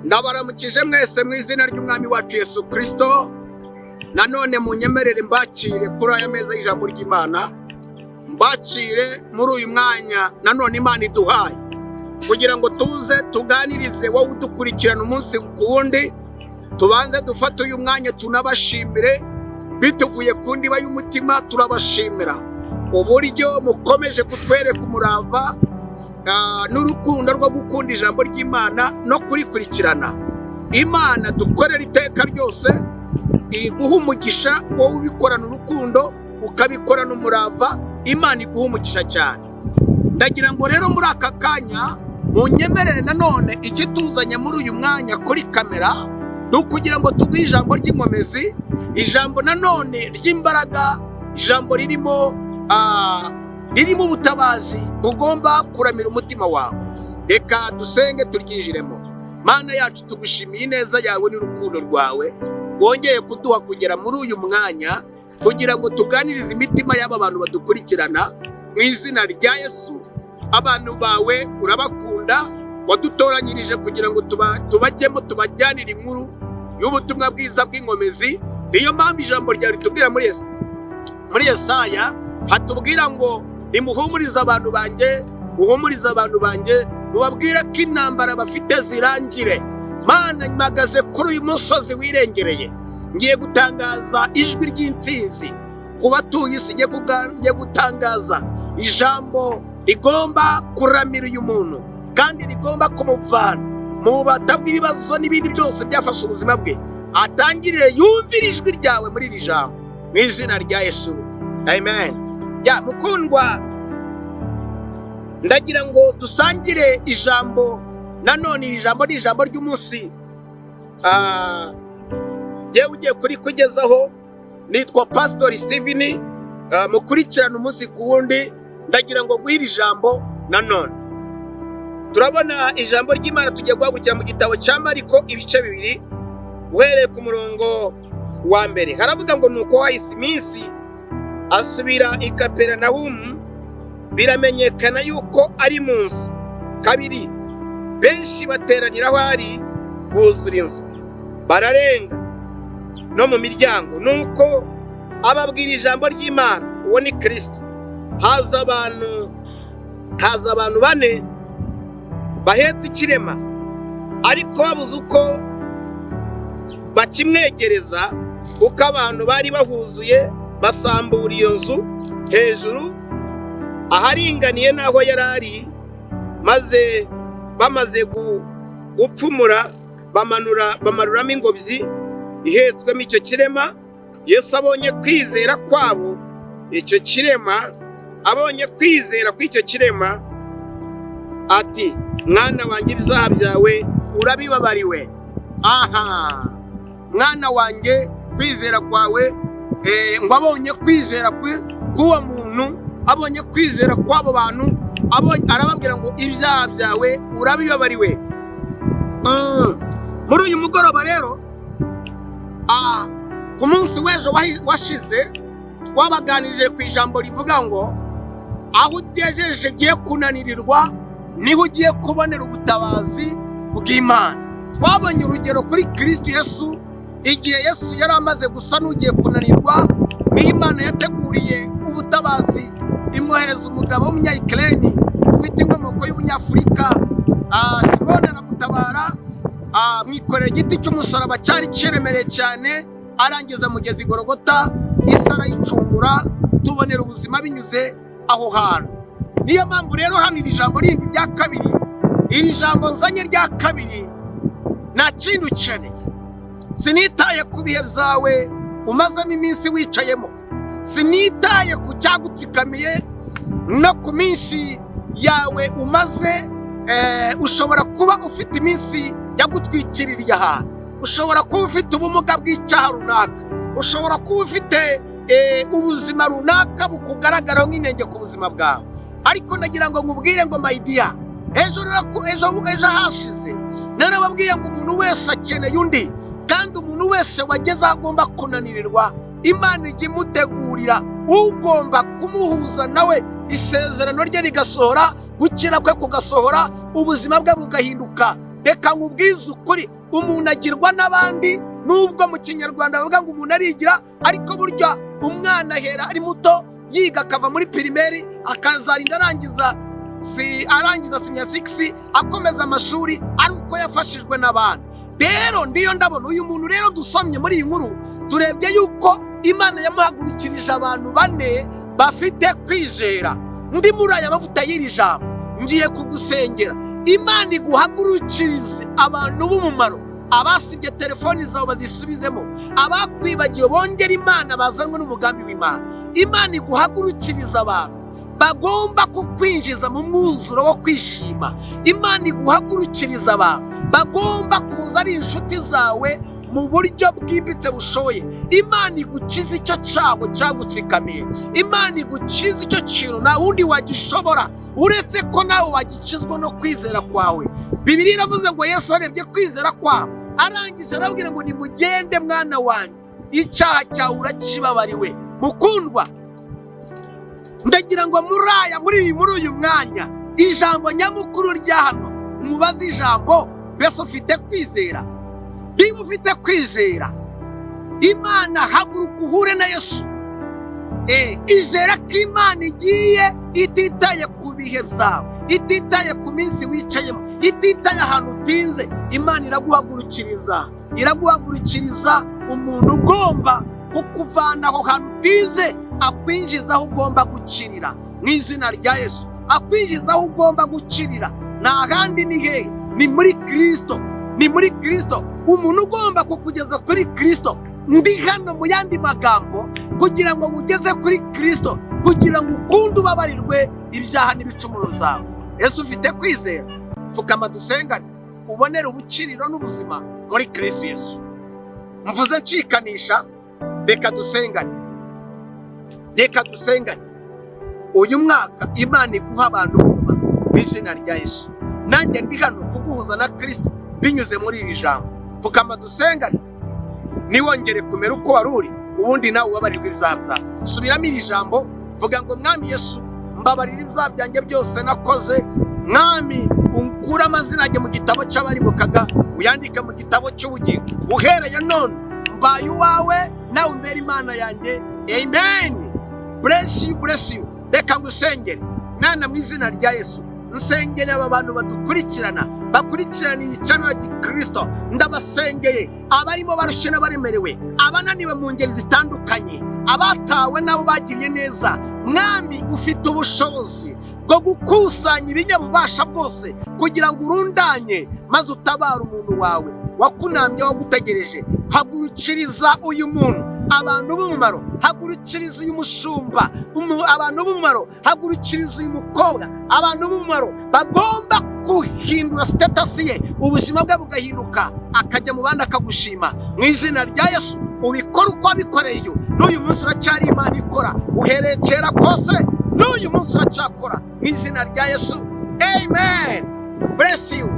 Ndabaramukije mwese mu izina ry'Umwami wacu Yesu Kristo. Nanone munyemerere mbakire kuri aya meza y'ijambo ry'Imana, mbakire muri uyu mwanya nanone Imana iduhaye kugira ngo tuze tuganirize wowe udukurikirana umunsi ku wundi. Tubanze dufate uyu mwanya tunabashimire bituvuye ku ndiba y'umutima. Turabashimira uburyo mukomeje kutwereka umurava n'urukundo rwo gukunda ijambo ry'Imana no kurikurikirana. Imana dukorera iteka ryose iguha umugisha, wowe ubikorana urukundo ukabikorana umurava, Imana iguha umugisha cyane. Ndagira ngo rero muri aka kanya munyemerere nanone ikituzanye muri uyu mwanya kuri kamera ni ukugira ngo tuguhe ijambo ry'inkomezi, ijambo nanone ry'imbaraga, ijambo ririmo ubutabazi bugomba kuramira umutima wawe. Reka dusenge turyinjiremo. Mana yacu, tugushimiye ineza yawe n'urukundo rwawe wongeye kuduha kugera muri uyu mwanya kugira ngo tuganirize imitima y'aba bantu badukurikirana mu izina rya Yesu. Abantu bawe urabakunda, wadutoranyirije kugira ngo tubajyemo tubajyanire inkuru y'ubutumwa bwiza bw'inkomezi. Niyo mpamvu ijambo ryawe ritubwira muri Yesaya hatubwira ngo nimuhumurize abantu banjye, muhumurize abantu banjye, mubabwire ko intambara bafite zirangire. Mana, mpagaze kuri uyu musozi wirengereye, ngiye gutangaza ijwi ry'intsinzi ku batuye isi. Ngiye gutangaza ijambo rigomba kuramira uyu muntu kandi rigomba kumuvana mu bubata bw'ibibazo n'ibindi byose byafashe ubuzima bwe. Atangirire yumvire ijwi ryawe muri iri jambo mu izina rya Yesu, amen. Mukundwa, ndagira ngo dusangire ijambo nanone. Iri jambo ni ijambo ry'umunsi yewe ugiye kurikugezaho. Nitwa Pastor Steven, mukurikirana umunsi ku wundi. Ndagira ngo guhira ijambo nanone. Turabona ijambo ry'Imana tugiye guhagurukira mu gitabo cya Mariko ibice 2 uhereye ku murongo wa mbere. Haravuga ngo nuko hahise iminsi asubira i Kaperinawumu, biramenyekana yuko ari mu nzu. 2, benshi bateranira aho ari, buzura inzu, bararenga no mu miryango. Nuko ababwira ijambo ry'Imana, uwo ni Kristo. Haza abantu 4 bahetse ikirema, ariko babuze uko bakimwegereza kuko abantu bari bahuzuye, basambura iyo nzu hejuru aharinganiye n'aho yari ari, maze bamaze gupfumura bamanuramo ingobyi ihetswemo icyo kirema. Yesu abonye kwizera kwabo, icyo kirema, abonye kwizera kw'icyo kirema, ati, mwana wanjye, ibyaha byawe urabibabariwe. Aha, mwana wanjye, kwizera kwawe, ngo abonye kwizera k'uwo muntu, abonye kwizera kw'abo bantu, arababwira ngo ibyaha byawe urabibabariwe. Muri uyu mugoroba rero, ku munsi w'ejo washize, twabaganirije ku ijambo rivuga ngo aho ugejeje ugiye kunanirirwa niho ugiye kubonera ubutabazi bw'Imana. Twabonye urugero kuri Kristo Yesu. Igihe Yesu yari amaze gusa n'ugiye kunanirwa, niho Imana yateguriye ubutabazi, imwohereza umugabo w'umunya-Ukraine ufite inkomoko y'Ubunyafurika. Simoni aramutabara, mwikorera igiti cy'umusaraba cyari kiremereye cyane, arangiza mugezi Golgota, isi arayicungura, tubonera ubuzima binyuze aho hantu. Niyo mpamvu rero hano iri jambo rindi rya 2, iri jambo nzanye rya 2, nta kindi ukeneye. Sinitaye ku bihe byawe umazemo iminsi wicayemo, sinitaye ku cyagutsikamiye no ku minsi yawe umaze. Ushobora kuba ufite iminsi yagutwikiririye ahantu, ushobora kuba ufite ubumuga bw'icyaha runaka, ushobora kuba ufite ubuzima runaka bukugaragaraho nk'inenge ku buzima bwawe. Ariko ndagira ngo nkubwire ngo my dear, ejo hashize narababwiye ngo umuntu wese akeneye undi, kandi umuntu wese wageze aho agomba kunanirirwa, Imana ijya imutegurira ugomba kumuhuza nawe, isezerano rye rigasohora, gukira kwe kugasohora, ubuzima bwe bugahinduka. Reka nkubwize ukuri, umuntu agirwa n'abandi, nubwo mu kinyarwanda bavuga ngo umuntu arigira, ariko burya umwana ahera ari muto yiga akava muri pirimeri akazarinda arangiza senior 6 akomeza amashuri ari uko yafashijwe n'abandi. Rero ndiyo ndabona uyu muntu rero dusomye muri iyi nkuru, turebye yuko Imana yamuhagurukirije abantu 4 bafite kwizera. Ndi muri aya mavuta y'iri jambo ngiye kugusengera, Imana iguhagurukirize abantu b'umumaro. Abasibye telefoni zawe bazisubizemo, abakwibagiwe bongera Imana bazanwe n'umugambi w'Imana. Imana iguhagurukiriza abantu bagomba kukwinjiza mu mwuzuro wo kwishima. Imana iguhagurukiriza abantu bagomba kuza ari inshuti zawe mu buryo bwimbitse bushoye. Imana igukiza icyo cyago cyagutsikamiye. Imana igukiza icyo kintu nta wundi wagishobora uretse ko nawe wagikizwa no kwizera kwawe. Bibiliya iravuze ngo Yesu arebye kwizera kwabo, arangije arabwira ngo nimugende mwana wanjye, icyaha cyawe urakibabariwe. Mukundwa, ndagira ngo muri uyu mwanya ijambo nyamukuru rya hano mubaze ijambo, mbese ufite kwizera? Niba ufite kwizera, Imana haguruka uhure na Yesu. Izera ko Imana igiye ititaye ku bihe byawe, ititaye ku minsi wicayemo, ititaye ahantu utinze. Imana iraguhagurukiriza umuntu ugomba kukuvana aho hantu utinze akwinjiza aho ugomba gukirira mu izina rya Yesu. Akwinjiza aho ugomba gukirira nta handi ni hehe? Ni muri Kristo. Ni muri Kristo. Umuntu ugomba kukugeza kuri Kristo. Ndi hano mu yandi magambo kugira ngo ngugeze kuri Kristo, kugira ngo ukunde ubabarirwe ibyaha n'ibicumuro byawe. Yesu ufite kwizera? Pfukama dusengane ubonere ubukiriro n'ubuzima muri Kristo Yesu. Mvuze ncikanisha, reka dusengane. Uyu mwaka Imana iguha abantu mu izina rya Yesu. Nanjye ndi hano kuguhuza na Kristo binyuze muri iri jambo. Pfukama dusengane niwongere kumera uko wari uri, ubundi nawe ubabarirwe ibyaha byawe. Subiramo iri jambo, vuga ngo Mwami Yesu, mbabarira ibyaha byanjye byose nakoze. Mwami, unkura amazina yanjye mu gitabo cy'abarimukaga, uyandike mu gitabo cy'ubugingo. Uhereye none mbaye uwawe, nawe umbere Imana yanjye. Amen. Bless you. Reka ngusengere. Mwana mu izina rya Yesu, nsengeye aba bantu bakurikirana iyi channel ya Gikristo. Ndabasengeye abarimo barushye n'abaremerewe, abananiwe mu ngeri zitandukanye, abatawe nabo bagiriye neza. Mwami, ufite ubushobozi bwo gukusanya ibinyabubasha bwose kugira ngo urundanye maze utabara umuntu wawe wakunambye wagutegereje. Hagurukiriza uyu muntu abantu b'umumaro, hagurukiriza uyu mushumba abantu b'umumaro, hagurukiriza uyu mukobwa abantu b'umumaro bagomba guhindura status ye, ubuzima bwe bugahinduka, akajya mu bandi akagushima. Mu izina rya Yesu ubikora uko wabikoreye n'uyu munsi uracyari Imana ikora, uhereye kera kose n'uyu munsi uracyakora. Mu izina rya Yesu, amen. Bless you.